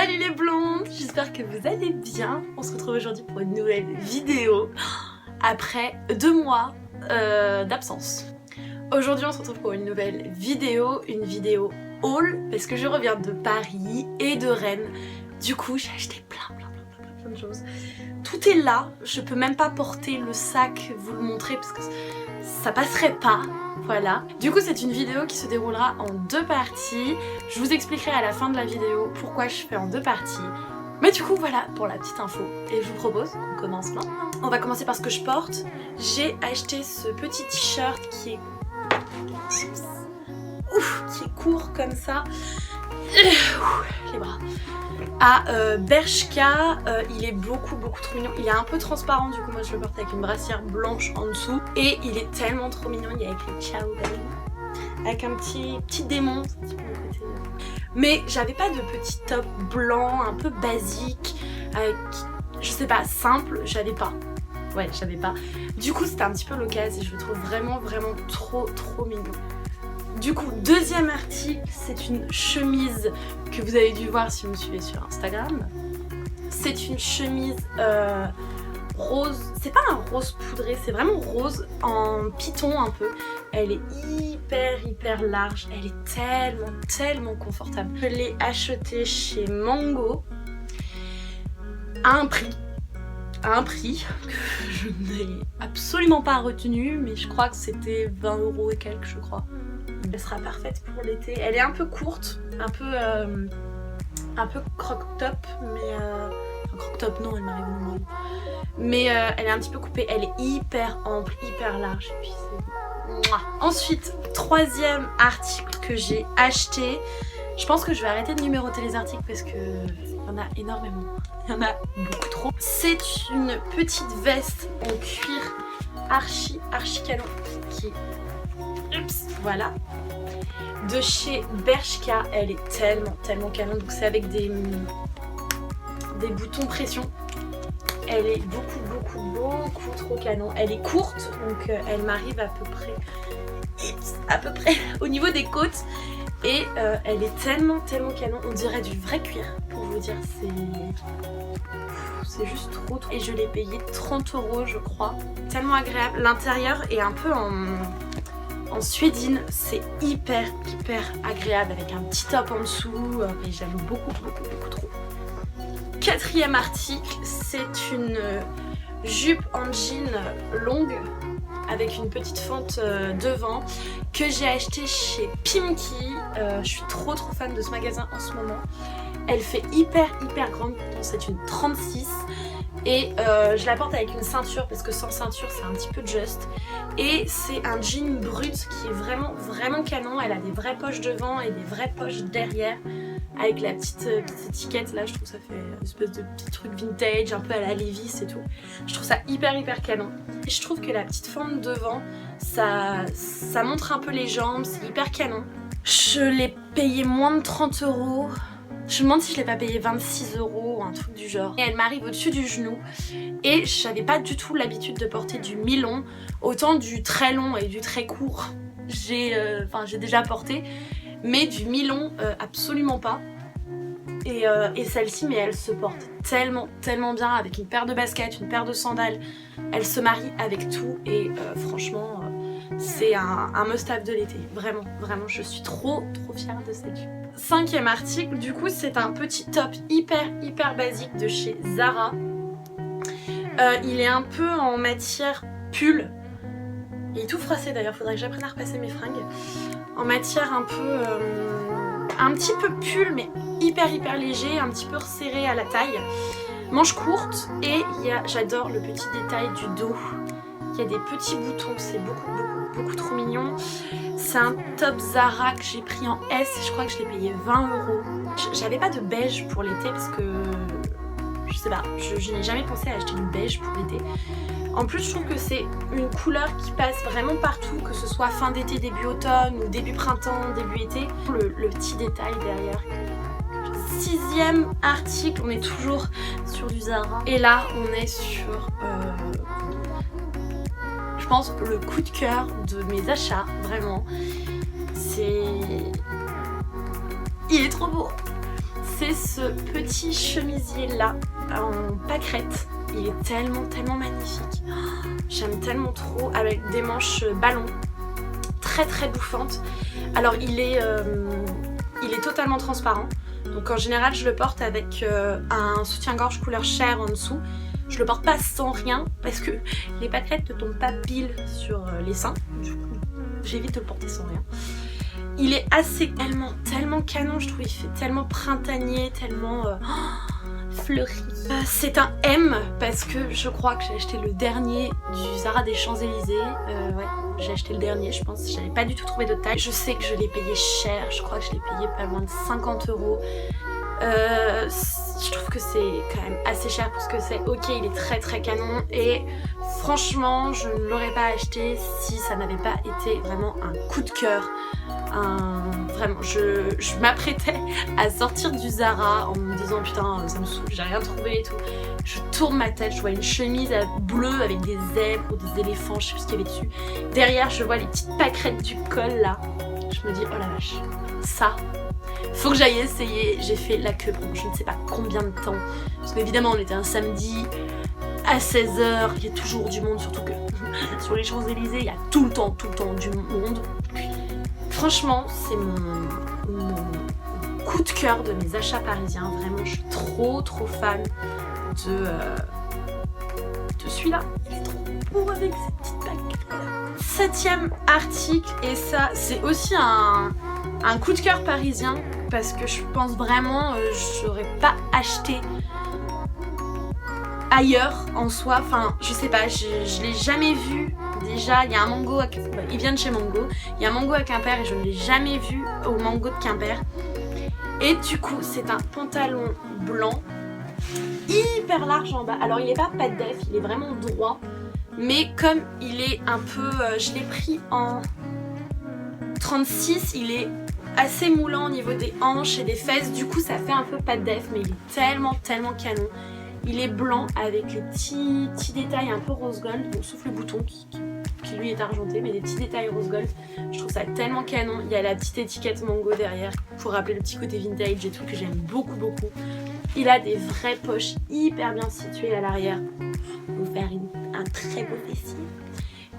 Salut les blondes, j'espère que vous allez bien. On se retrouve aujourd'hui pour une nouvelle vidéo après 2 mois d'absence. Aujourd'hui on se retrouve pour une nouvelle vidéo, haul parce que je reviens de Paris et de Rennes. Du coup j'ai acheté plein de choses. Tout est là, je peux même pas porter le sac, vous le montrer parce que ça passerait pas. Voilà. Du coup c'est une vidéo qui se déroulera en 2 parties. Je vous expliquerai à la fin de la vidéo pourquoi je fais en 2 parties. Mais du coup voilà pour la petite info. Et je vous propose qu'on commence maintenant. On va commencer par ce que je porte. J'ai acheté ce petit t-shirt qui est court comme ça. Les bras. À Bershka, il est beaucoup trop mignon. Il est un peu transparent, du coup moi je le porte avec une brassière blanche en dessous. Et il est tellement trop mignon, il y a écrit ciao baby avec un petit démon, c'est un petit peu le côté. Mais j'avais pas de petit top blanc un peu basique, avec, je sais pas, simple, j'avais pas. Ouais, j'avais pas. Du coup c'était un petit peu l'occasion et je le trouve vraiment trop mignon. Du coup, deuxième article, c'est une chemise que vous avez dû voir si vous me suivez sur Instagram. C'est une chemise rose, c'est pas un rose poudré, c'est vraiment rose en python un peu. Elle est hyper large, elle est tellement confortable. Je l'ai achetée chez Mango à un prix que je n'ai absolument pas retenu, mais je crois que c'était 20 € et quelques, je crois. Elle sera parfaite pour l'été. Elle est un peu courte, un peu croc-top, mais enfin, croc-top non, elle m'arrive au moment. Mais elle est un petit peu coupée. Elle est hyper ample, hyper large. Et puis c'est... Ensuite, troisième article que j'ai acheté. Je pense que je vais arrêter de numéroter les articles parce que il y en a énormément. Il y en a beaucoup trop. C'est une petite veste en cuir archi canon qui... Oups, voilà. De chez Bershka, elle est tellement canon. Donc c'est avec des boutons pression. Elle est beaucoup trop canon. Elle est courte, donc elle m'arrive à peu près au niveau des côtes. Et elle est tellement canon. On dirait du vrai cuir, pour vous dire. C'est juste trop. Et je l'ai payé 30 € je crois. Tellement agréable. L'intérieur est un peu en suédine, c'est hyper agréable avec un petit top en dessous, et j'aime beaucoup trop. Quatrième article, c'est une jupe en jean longue avec une petite fente devant que j'ai acheté chez Pimki. Je suis trop fan de ce magasin en ce moment. Elle fait hyper grande, c'est une 36. Et je la porte avec une ceinture parce que sans ceinture c'est un petit peu juste. Et c'est un jean brut qui est vraiment canon. Elle a des vraies poches devant et des vraies poches derrière. Avec la petite étiquette là, je trouve ça fait une espèce de petit truc vintage, un peu à la Levi's et tout. Je trouve ça hyper canon. Et je trouve que la petite fente devant, ça montre un peu les jambes, c'est hyper canon. Je l'ai payé moins de 30 €. Je me demande si je l'ai pas payé 26 € ou un truc du genre. Et elle m'arrive au-dessus du genou. Et j'avais pas du tout l'habitude de porter du mi-long. Autant du très long et du très court, j'ai déjà porté. Mais du mi-long, absolument pas. Et celle-ci, mais elle se porte tellement bien avec une paire de baskets, une paire de sandales. Elle se marie avec tout et franchement, c'est un must-have de l'été. Vraiment, je suis trop fière de cette jupe. Cinquième article, du coup, c'est un petit top hyper basique de chez Zara. Il est un peu en matière pull. Il est tout froissé d'ailleurs, faudrait que j'apprenne à repasser mes fringues. En matière un petit peu pull, mais hyper léger, un petit peu resserré à la taille. Manche courte et j'adore le petit détail du dos. Il y a des petits boutons, c'est beaucoup trop mignon. C'est un top Zara que j'ai pris en S et je crois que je l'ai payé 20 €. J'avais pas de beige pour l'été parce que je sais pas, je n'ai jamais pensé à acheter du beige pour l'été. En plus je trouve que c'est une couleur qui passe vraiment partout, que ce soit fin d'été, début automne ou début printemps, début été. Le petit détail derrière. Sixième article, on est toujours sur du Zara. Et là on est sur je pense le coup de cœur de mes achats, vraiment. Il est trop beau. c'est ce petit chemisier là en pâquerette. Il est tellement magnifique. J'aime tellement trop, avec des manches ballon très bouffantes. Alors il est totalement transparent. Donc en général je le porte avec un soutien-gorge couleur chair en dessous. Je le porte pas sans rien parce que les pâquerettes ne tombent pas pile sur les seins. Du coup j'évite de le porter sans rien. Il est assez tellement canon, je trouve. Il fait tellement printanier, tellement fleuri. C'est un M parce que je crois que j'ai acheté le dernier du Zara des Champs-Élysées. Ouais, j'ai acheté le dernier, je pense. J'avais pas du tout trouvé de taille. Je sais que je l'ai payé cher. Je crois que je l'ai payé pas loin de 50 €. Je trouve que c'est quand même assez cher pour ce que c'est. Ok, il est très canon et franchement je ne l'aurais pas acheté si ça n'avait pas été vraiment un coup de cœur. Vraiment, je m'apprêtais à sortir du Zara en me disant putain ça me saoule, j'ai rien trouvé et tout. Je tourne ma tête, je vois une chemise bleue avec des zèbres ou des éléphants, je sais plus ce qu'il y avait dessus. Derrière je vois les petites pâquerettes du col là. Je me dis oh la vache, ça faut que j'aille essayer. J'ai fait la queue pendant je ne sais pas combien de temps. Parce qu'évidemment on était un samedi à 16 h, il y a toujours du monde, surtout que sur les Champs-Élysées il y a tout le temps du monde. Franchement c'est mon coup de cœur de mes achats parisiens. Vraiment je suis trop fan de celui-là. Il est trop beau avec cette petite bague. 7e article, et ça c'est aussi un coup de cœur parisien parce que je pense vraiment j'aurais pas acheté ailleurs en soi, enfin je sais pas, je l'ai jamais vu. Déjà il y a un Mango à Quimper, il vient de chez Mango, il y a un Mango à Quimper et je ne l'ai jamais vu au Mango de Quimper. Et du coup c'est un pantalon blanc hyper large en bas. Alors il est pas de def, il est vraiment droit, mais comme il est un peu, je l'ai pris en 36, il est assez moulant au niveau des hanches et des fesses, du coup ça fait un peu pas de def, mais il est tellement canon. Il est blanc avec les petits détails un peu rose gold, bon, sauf le bouton qui lui est argenté, mais des petits détails rose gold. Je trouve ça tellement canon. Il y a la petite étiquette Mango derrière pour rappeler le petit côté vintage et tout que j'aime beaucoup. Il a des vraies poches hyper bien situées à l'arrière pour faire un très beau fessier.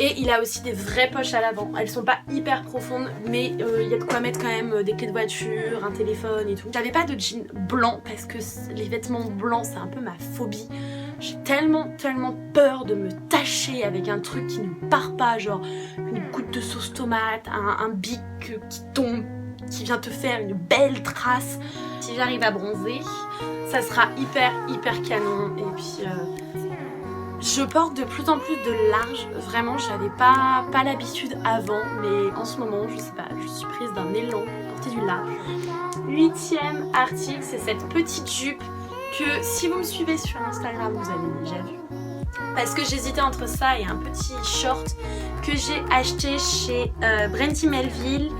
Et il a aussi des vraies poches à l'avant. Elles sont pas hyper profondes, mais il y a de quoi mettre quand même des clés de voiture, un téléphone et tout. J'avais pas de jean blanc parce que les vêtements blancs c'est un peu ma phobie. J'ai tellement peur de me tacher avec un truc qui ne part pas, genre une goutte de sauce tomate, un bic qui tombe, qui vient te faire une belle trace. Si j'arrive à bronzer, ça sera hyper canon. Et puis je porte de plus en plus de large. Vraiment j'avais pas l'habitude avant, mais en ce moment je sais pas, je suis prise d'un élan pour porter du large. 8e article, c'est cette petite jupe que si vous me suivez sur Instagram vous avez déjà vu, parce que j'hésitais entre ça et un petit short que j'ai acheté chez Brandy Melville.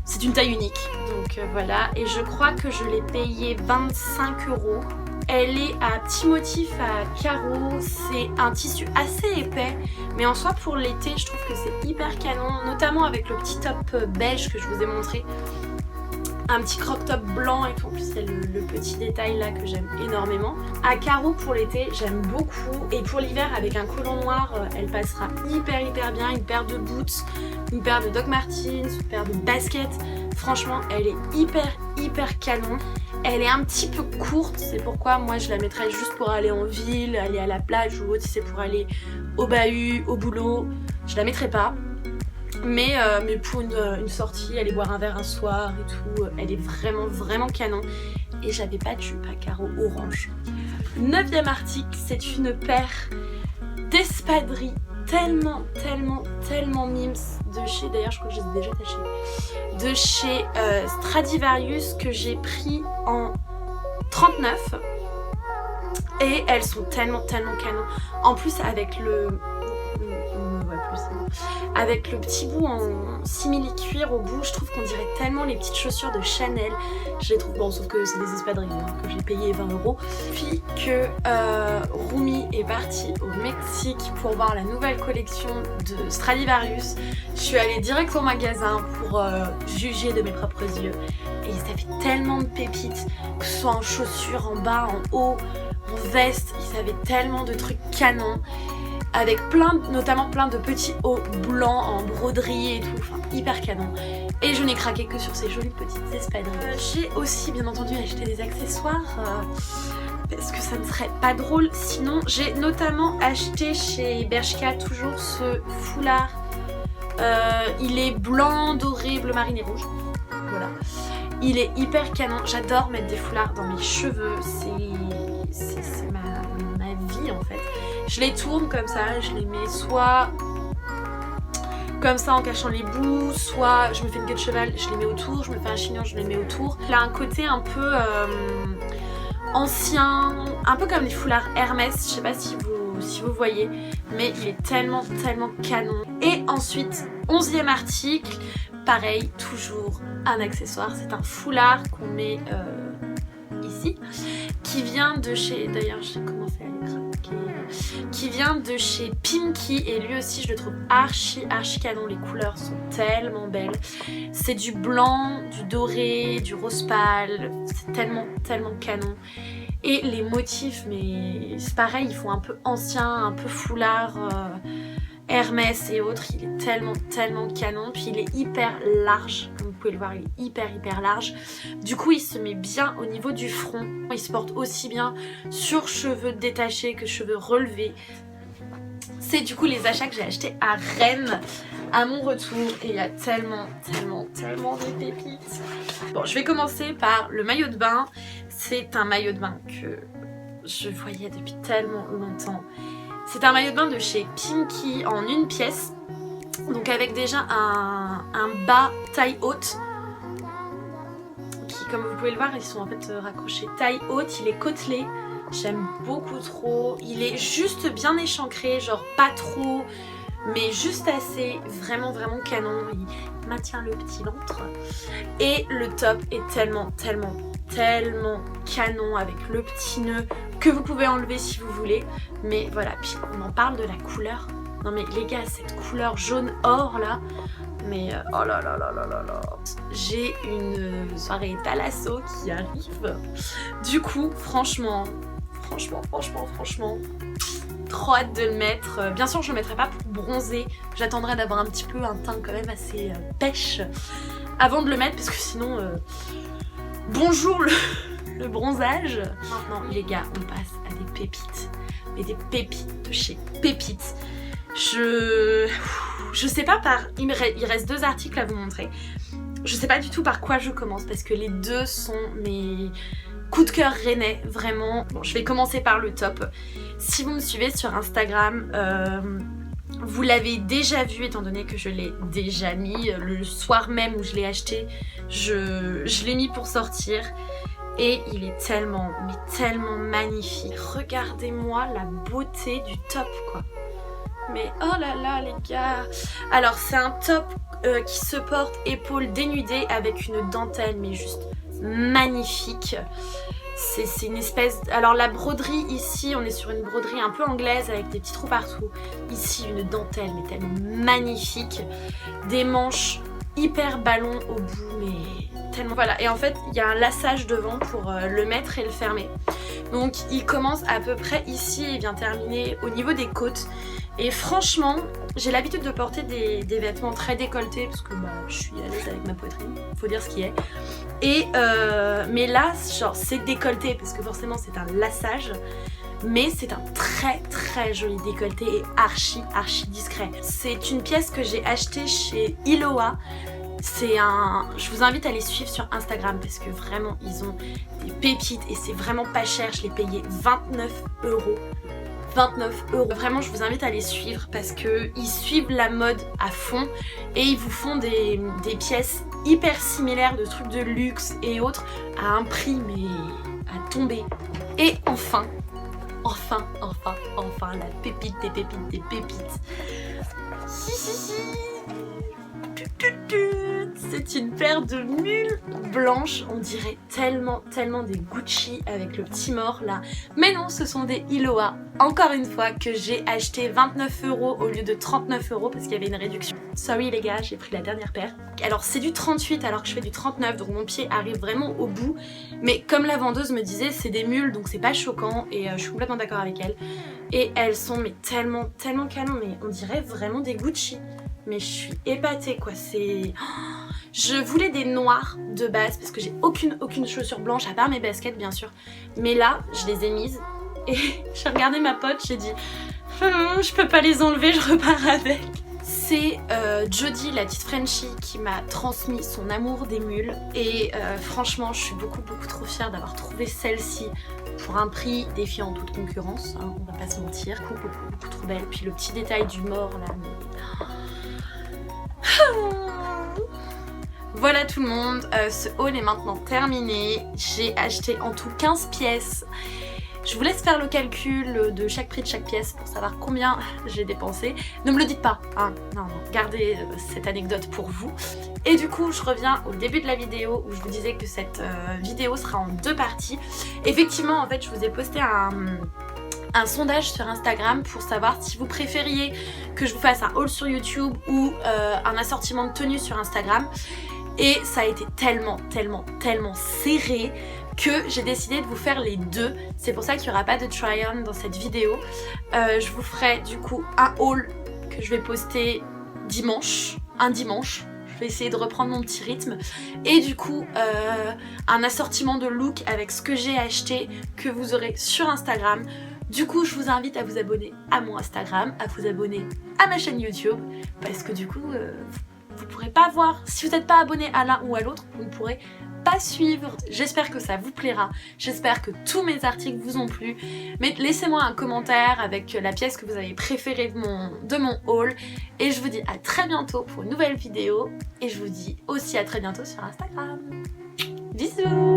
C'est une taille unique, donc voilà, et je crois que je l'ai payé 25 €. Elle est à petit motif à carreaux, c'est un tissu assez épais, mais en soi pour l'été je trouve que c'est hyper canon, notamment avec le petit top beige que je vous ai montré. Un petit crop top blanc et tout, en plus c'est le petit détail là que j'aime énormément. À carreaux pour l'été j'aime beaucoup, et pour l'hiver avec un collant noir elle passera hyper bien. Une paire de boots, une paire de Doc Martens, une paire de baskets, franchement elle est hyper canon. Elle est un petit peu courte, c'est pourquoi moi je la mettrais juste pour aller en ville, aller à la plage ou autre. Si c'est pour aller au bahut, au boulot, je la mettrais pas. Mais pour une sortie, aller boire un verre un soir et tout, elle est vraiment canon. Et j'avais pas de jupe à carreaux orange. 9e article, c'est une paire d'espadrilles tellement mimes de chez, d'ailleurs je crois que je les ai déjà tachées, de chez Stradivarius, que j'ai pris en 39. Et elles sont tellement canon. En plus avec avec le petit bout en simili-cuir au bout, je trouve qu'on dirait tellement les petites chaussures de Chanel. Je les trouve, bon sauf que c'est des espadrilles que j'ai payé 20 €. Puis que Rumi est partie au Mexique pour voir la nouvelle collection de Stradivarius. Je suis allée direct au magasin pour juger de mes propres yeux. et ça fait tellement de pépites, que ce soit en chaussures, en bas, en haut, en veste, ils avaient tellement de trucs canons. Avec notamment plein de petits hauts blancs en broderie et tout, enfin hyper canon. Et je n'ai craqué que sur ces jolies petites espadrilles. J'ai aussi bien entendu acheté des accessoires parce que ça ne serait pas drôle sinon. J'ai notamment acheté chez Bershka toujours ce foulard. Il est blanc, doré, bleu marine et rouge. Voilà. Il est hyper canon. J'adore mettre des foulards dans mes cheveux. C'est ma vie en fait. Je les tourne comme ça, je les mets soit comme ça en cachant les bouts, soit je me fais une queue de cheval, je les mets autour, je me fais un chignon, je les mets autour. Il a un côté un peu ancien, un peu comme les foulards Hermès, je sais pas si vous voyez, mais il est tellement canon. Et ensuite, 11e article, pareil, toujours un accessoire, c'est un foulard qu'on met ici, qui vient de chez, d'ailleurs j'ai commencé à le craquer, qui vient de chez Pimki et lui aussi je le trouve archi canon, les couleurs sont tellement belles, c'est du blanc, du doré, du rose pâle, c'est tellement canon. Et les motifs, mais c'est pareil, ils font un peu ancien, un peu foulard, Hermès et autres, il est tellement canon, puis il est hyper large, comme vous pouvez le voir, il est hyper large. Du coup il se met bien au niveau du front, il se porte aussi bien sur cheveux détachés que cheveux relevés. C'est du coup les achats que j'ai achetés à Rennes à mon retour et il y a tellement de pépites. Bon, je vais commencer par le maillot de bain. C'est un maillot de bain que je voyais depuis tellement longtemps. C'est un maillot de bain de chez Pimki en une pièce. Donc avec déjà un bas taille haute. Qui, comme vous pouvez le voir, ils sont en fait raccrochés taille haute. Il est côtelé. J'aime beaucoup trop. Il est juste bien échancré, genre pas trop, mais juste assez. Vraiment canon. Il maintient le petit ventre. Et le top est tellement canon avec le petit nœud que vous pouvez enlever si vous voulez. Mais voilà, puis on en parle de la couleur. Non mais les gars, cette couleur jaune or là, mais oh là là. J'ai une soirée Thalasso qui arrive. Du coup, franchement, trop hâte de le mettre. Bien sûr, je le mettrai pas pour bronzer. J'attendrai d'avoir un petit peu un teint quand même assez pêche avant de le mettre parce que sinon, bonjour le bronzage. Maintenant, les gars, on passe à des pépites. Mais des pépites de chez Pépites. Je sais pas il reste 2 articles à vous montrer. Je sais pas du tout par quoi je commence parce que les deux sont mes coups de cœur rennais, vraiment. Bon, je vais commencer par le top. Si vous me suivez sur Instagram, vous l'avez déjà vu étant donné que je l'ai déjà mis. Le soir même où je l'ai acheté, je l'ai mis pour sortir. Et il est tellement magnifique. Regardez-moi la beauté du top quoi. Mais oh là là les gars. Alors c'est un top qui se porte épaules dénudées avec une dentelle mais juste magnifique. C'est une espèce... Alors la broderie ici, on est sur une broderie un peu anglaise avec des petits trous partout. Ici une dentelle mais tellement magnifique. Des manches hyper ballon au bout mais tellement... Voilà, et en fait il y a un lassage devant pour le mettre et le fermer. Donc il commence à peu près ici et vient terminer au niveau des côtes. Et franchement, j'ai l'habitude de porter des vêtements très décolletés parce que je suis à l'aise avec ma poitrine, faut dire ce qui est. Et mais là, genre c'est décolleté parce que forcément c'est un lassage. Mais c'est un très joli décolleté et archi discret. C'est une pièce que j'ai achetée chez Iloa. Je vous invite à les suivre sur Instagram parce que vraiment ils ont des pépites et c'est vraiment pas cher. Je l'ai payé 29 €. 29 €. Vraiment je vous invite à les suivre parce que ils suivent la mode à fond et ils vous font des pièces hyper similaires de trucs de luxe et autres à un prix mais à tomber. Et enfin la pépite des pépites. C'est une paire de mules blanches, on dirait tellement des Gucci avec le petit mort là. Mais non, ce sont des Iloa, encore une fois, que j'ai acheté 29 € au lieu de 39 € parce qu'il y avait une réduction. Sorry les gars, j'ai pris la dernière paire. Alors c'est du 38 alors que je fais du 39, donc mon pied arrive vraiment au bout. Mais comme la vendeuse me disait, c'est des mules, donc c'est pas choquant et je suis complètement d'accord avec elle. Et elles sont mais tellement canon, mais on dirait vraiment des Gucci. Mais je suis épatée quoi, c'est... Je voulais des noirs de base parce que j'ai aucune chaussure blanche à part mes baskets bien sûr. Mais là, je les ai mises et j'ai regardé ma pote, j'ai dit je peux pas les enlever, je repars avec. C'est Jodie, la petite Frenchie, qui m'a transmis son amour des mules. Et franchement, je suis beaucoup trop fière d'avoir trouvé celle-ci pour un prix défiant toute concurrence, hein, on va pas se mentir. Beaucoup trop belle. Puis le petit détail du mort là. Mais... Voilà tout le monde, ce haul est maintenant terminé. J'ai acheté en tout 15 pièces. Je vous laisse faire le calcul de chaque prix de chaque pièce pour savoir combien j'ai dépensé. Ne me le dites pas, hein. Non, gardez cette anecdote pour vous. Et du coup, je reviens au début de la vidéo où je vous disais que cette vidéo sera en 2 parties. Effectivement, en fait, je vous ai posté un sondage sur Instagram pour savoir si vous préfériez que je vous fasse un haul sur YouTube ou un assortiment de tenues sur Instagram. Et ça a été tellement serré que j'ai décidé de vous faire les deux. C'est pour ça qu'il n'y aura pas de try-on dans cette vidéo. Je vous ferai du coup un haul que je vais poster un dimanche. Je vais essayer de reprendre mon petit rythme. Et du coup, un assortiment de look avec ce que j'ai acheté que vous aurez sur Instagram. Du coup, je vous invite à vous abonner à mon Instagram, à vous abonner à ma chaîne YouTube. Parce que du coup, vous ne pourrez pas voir. Si vous n'êtes pas abonné à l'un ou à l'autre, vous ne pourrez pas suivre. J'espère que ça vous plaira. J'espère que tous mes articles vous ont plu. Mais laissez-moi un commentaire avec la pièce que vous avez préférée de mon haul. Et je vous dis à très bientôt pour une nouvelle vidéo. Et je vous dis aussi à très bientôt sur Instagram. Bisous!